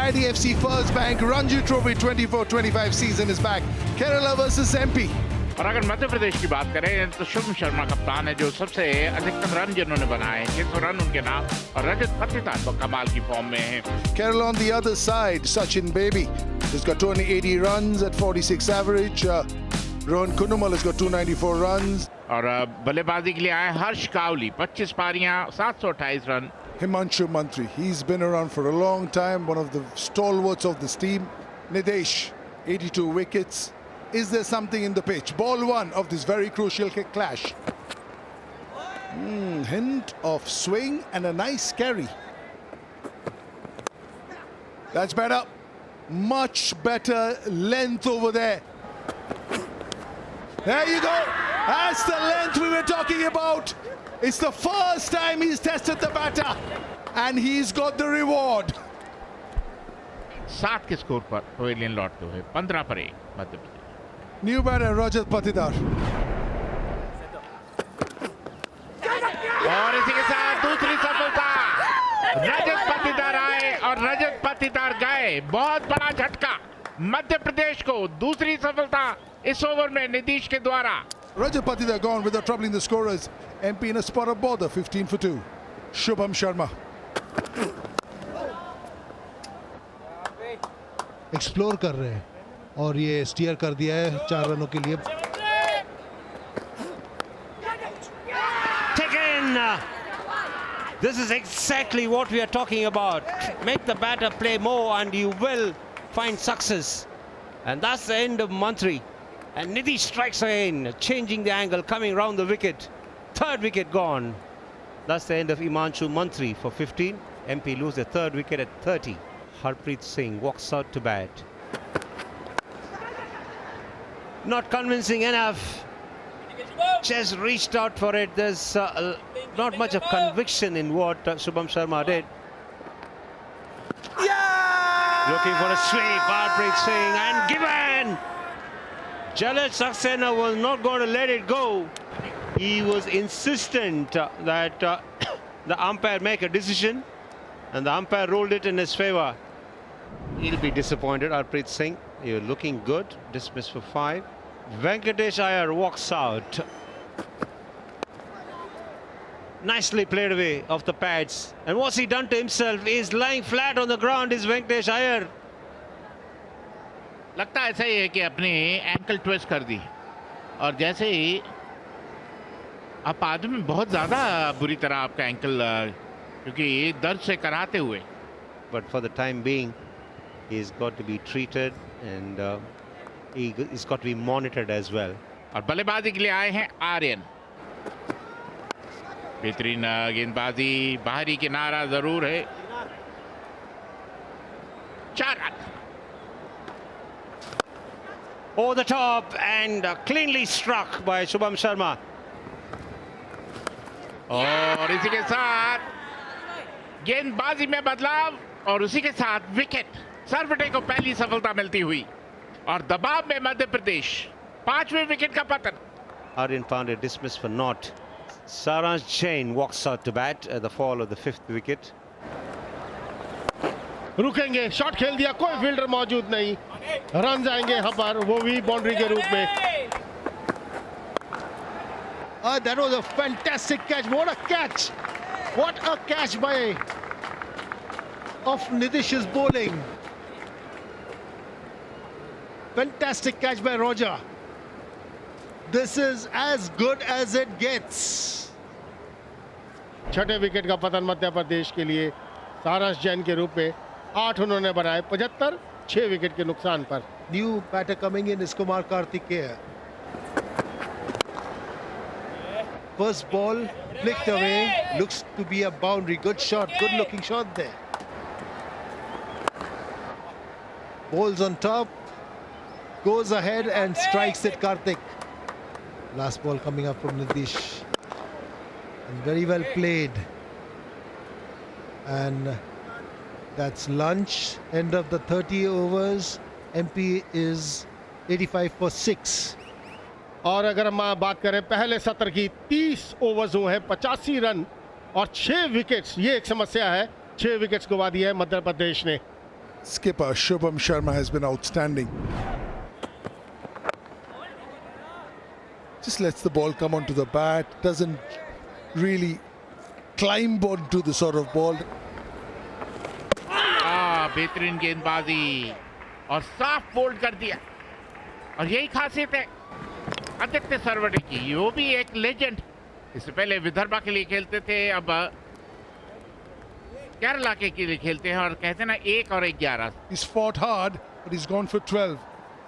IDFC First Bank Ranji Trophy 24-25 season is back. Kerala versus MP. और अगर मध्य प्रदेश की बात करें तो शुभम शर्मा कप्तान है जो सबसे अधिकतम रन जिन्होंने बनाए हैं, 600 रन उनके नाम, और रजत पाटीदार कमाल की फॉर्म में है। Kerala on the other side, Sachin Baby has got 280 runs at 46 average. Rohan Kunumal has got 294 runs. और बल्लेबाजी के लिए आए हर्ष कावली, 25 पारियां, 728 run. Himanshu Mantri, he's been around for a long time, one of the stalwarts of this team. Nidesh, 82 wickets. Is there something in the pitch? Ball one of this very crucial clash. Hint of swing and a nice carry. That's better. Much better length over there. There you go. That's the length we were talking about. It's the first time he's tested the batter. And he's got the reward. 7 के score पर pavilion लौटते हुए 15 पर 1 Madhya Pradesh. New batter Rajat Patidar. और इसी के साथ दूसरी सफलता, रजत पाटीदार आए और रजत पाटीदार गए। बहुत बड़ा झटका मध्य प्रदेश को, दूसरी सफलता इस ओवर में नीतीश के द्वारा। Rajat Patidar gone without troubling the scorers. MP in a spot of bother, 15 for 2. Shubham Sharma. Explore कर रहे हैं और ये स्टीयर कर दिया है 4 रनों के लिए। Taken. This is exactly what we are talking about. Make the batter play more and you will find success. And that's the end of Mantri. And Nidhi strikes again, changing the angle, coming round the wicket. 3rd wicket gone. That's the end of Himanshu Mantri for 15. MP lose the 3rd wicket at 30. Harpreet Singh walks out to bat. Not convincing enough. Just reached out for it. There's not much of conviction in what Shubham Sharma did. Yeah! Looking for a sweep, Harpreet Singh, and given! Jalaj Saxena was not going to let it go. He was insistent that the umpire make a decision, and the umpire ruled it in his favor. He'll be disappointed, Harpreet Singh. You're looking good. Dismissed for 5. Venkatesh Iyer walks out. Nicely played away off the pads. And what's he done to himself? He's lying flat on the ground, is Venkatesh Iyer. लगता ऐसा ही है कि अपनी ankle twist कर दी, और जैसे ही आप आदमी बहुत ज़्यादा बुरी तरह आपका एंकल, क्योंकि दर्द से कराते हुए। But for the time being, he's got to be treated and he's got to be monitored as well. और बल्लेबाजी के लिए आए हैं आर्यन। बेहतरीन गेंदबाजी, बाहरी किनारा जरूर है। 4 run. Over the top and cleanly struck by Shubham Sharma. और इसी के साथ गेंदबाजी में बदलाव और उसी के साथ विकेट। सरवटे को पहली सफलता मिलती हुई और दबाव में मध्य प्रदेश, 5वें विकेट का पतन। Aryan Pandey dismissed for naught. Saransh Jain walks out to bat at the fall of the 5th wicket. रुकेंगे, शॉट खेल दिया, कोई फील्डर मौजूद नहीं, रन जाएंगे यहाँ पर, वो भी बाउंड्री के रूप में। That was a fantastic catch. What a catch! What a catch by of Nitish's bowling. Fantastic catch by Roger. This is as good as it gets. 6ठे विकेट का पतन मध्य प्रदेश के लिए सारंश जैन के रूप में। 8 उन्होंने बनाए, 75, 6 विकेट के नुकसान पर। New batter coming in is Kumar Kartikeya. First ball flicked away, looks to be a boundary. Good shot, good looking shot there. Bowls on top, goes ahead and strikes it, Karthik. Last ball coming up from Nitish. And very well played. And that's lunch, end of the 30 overs. MP is 85 for 6. और अगर हम बात करें पहले सत्र की, 30 overs हुए हैं, 85 रन और 6 विकेट्स। ये एक समस्या है, 6 विकेट्स गवा दिए है मध्य प्रदेश ने। skipper Shubham Sharma has been outstanding. Just lets the ball come onto the bat, doesn't really climb onto the sort of ball. बेहतरीन गेंदबाजी और साफ बोल्ड कर दिया, और यही खासियत है आदित्य सरवटे की। वो भी एक लेजेंड, इससे पहले विदर्भा के लिए खेलते थे, अब केरला के लिए खेलते हैं, और कहते हैं ना 1 और 11। He's fought hard, but he's gone for 12.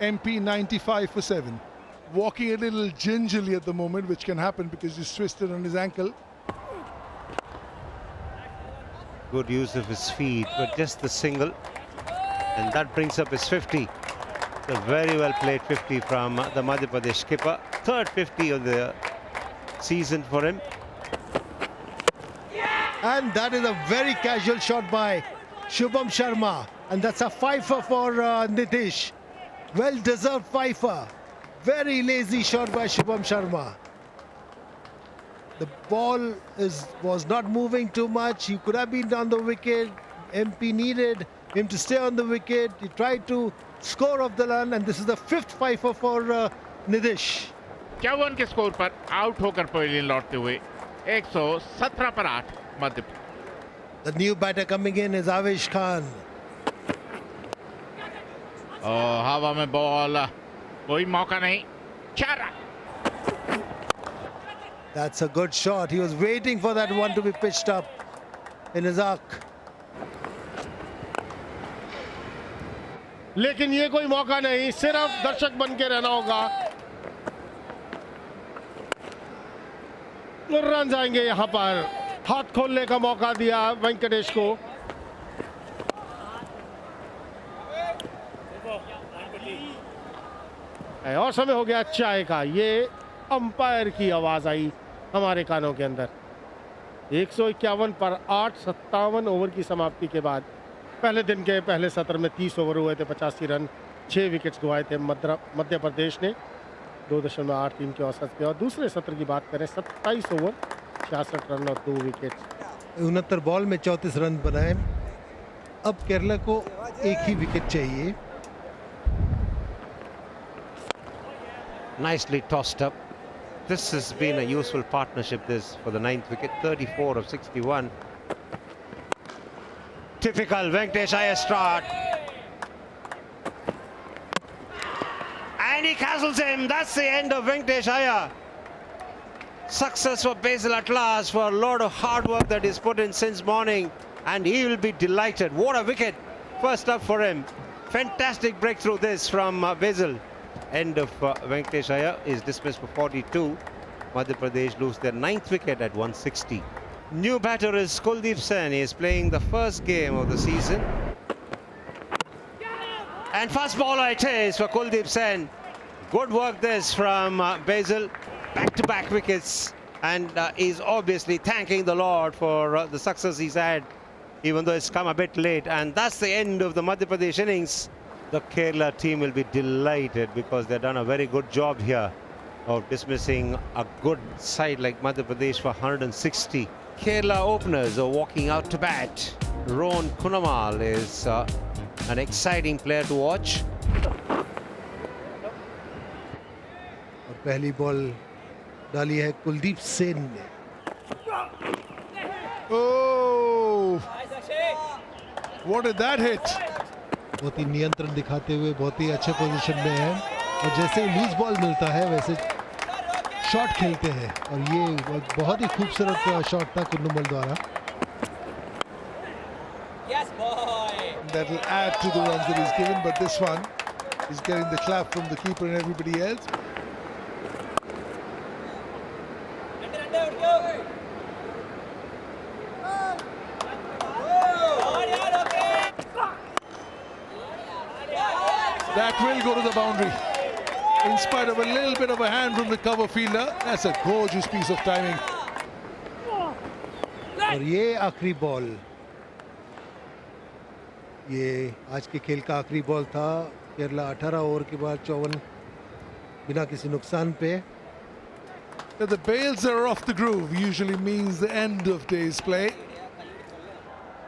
MP 95 for 7. Walking a little gingerly at the moment, which can happen because he's twisted on his ankle. Good use of his feet, but just the single, and that brings up his 50. A very well played 50 from the Madhya Pradesh skipper. Third 50 of the season for him. And that is a very casual shot by Shubham Sharma, and that's a fifer for Nitish. Well deserved fifer. Very lazy shot by Shubham Sharma. The ball was not moving too much. He could have been on the wicket. MP needed him to stay on the wicket. He tried to score off the run, and this is the 5th fifer for Nitish. 51 के score पर out होकर pavilion लौटते हुए 117 पर 8 मध्य। The new batter coming in is Avesh Khan. हवा में ball, कोई मौका नहीं, 4 run. That's a good shot. He was waiting for that one to be pitched up in his arc. लेकिन ये कोई मौका नहीं, सिर्फ दर्शक बन के रहना होगा। रन आएंगे यहाँ पर। हाथ खोलने का मौका दिया वेंकटेश को। और समय हो गया चाय का। ये अंपायर की आवाज आई हमारे कानों के अंदर। 151 पर 8, 57 ओवर की समाप्ति के बाद पहले दिन के पहले सत्र में 30 ओवर हुए थे, 85 रन, 6 विकेट्स गंवाए थे मध्य प्रदेश ने 2.83 के औसत पे। और दूसरे सत्र की बात करें, 27 ओवर, 66 रन और 2 विकेट्स। 69 बॉल में 34 रन बनाए। अब केरला को एक ही विकेट चाहिए। Nicely tossed up. This has been a useful partnership, this, for the 9th wicket. 34 of 61. Typical Venkatesh Iyer start. And he castles him. That's the end of Venkatesh Iyer. Success for Basil at last, for a lot of hard work that he's put in since morning. And he will be delighted. What a wicket. First up for him. Fantastic breakthrough this from Basil. End of Venkatesh Iyer is dismissed for 42. Madhya Pradesh lose their 9th wicket at 160. New batter is Kuldeep Sen. He is playing the first game of the season. And fast bowler it is for Kuldeep Sen. Good work this from Basil. Back-to-back wickets. And he's obviously thanking the Lord for the success he's had, even though it's come a bit late. And that's the end of the Madhya Pradesh innings. The Kerala team will be delighted because they've done a very good job here of dismissing a good side like Madhya Pradesh for 160. Kerala openers are walking out to bat. Rohan Kunamal is an exciting player to watch. और पहली ball डाली है कुलदीप सेन ने। Oh! What did that hit? बहुत ही नियंत्रण दिखाते हुए बहुत ही अच्छे पोजीशन में है, और जैसे ही लूज बॉल मिलता है वैसे शॉट खेलते हैं, और ये बहुत ही खूबसूरत शॉट था कुन्नुमल द्वारा। That will add to the runs that he's given, but this one is getting the clap from the keeper and everybody else. That will go to the boundary. In spite of a little bit of a hand from the cover fielder, that's a gorgeous piece of timing. और ये आखिरी ball, ये आज के खेल का आखिरी ball था। केरला 18 ओवर के बाद 54 बिना किसी नुकसान पे। That the bails are off the groove usually means the end of day's play.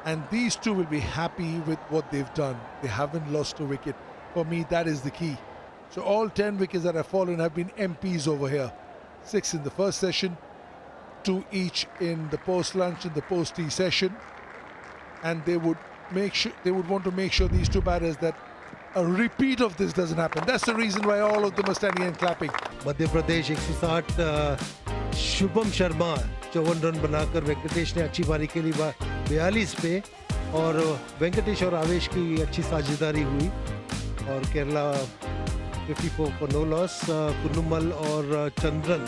And these two will be happy with what they've done. They haven't lost a wicket. For me, that is the key. So all 10 wickets that have fallen have been MPs over here. 6 in the first session, 2 each in the post-lunch and the post-tea session. And they would want to make sure these two batters that a repeat of this doesn't happen. That's the reason why all of them are standing and clapping. Madhya Pradesh 160 Shubham Sharma 54 run बनाकर वेंकटेश ने अच्छी पारी के लिए 42 पे, और वेंकटेश और आवेश की अच्छी साझेदारी हुई और Kerala 54 for no loss। Kunnummal और चंद्रन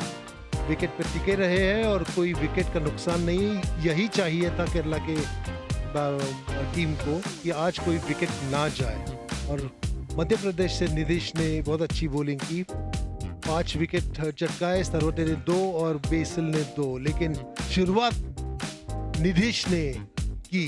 विकेट पर टिके रहे हैं और कोई विकेट का नुकसान नहीं। यही चाहिए था केरला के टीम को कि आज कोई विकेट ना जाए। और मध्य प्रदेश से निधिश ने बहुत अच्छी बॉलिंग की, 5 विकेट चटकाए। सरवटे ने 2 और बेसिल ने 2, लेकिन शुरुआत निधिश ने की।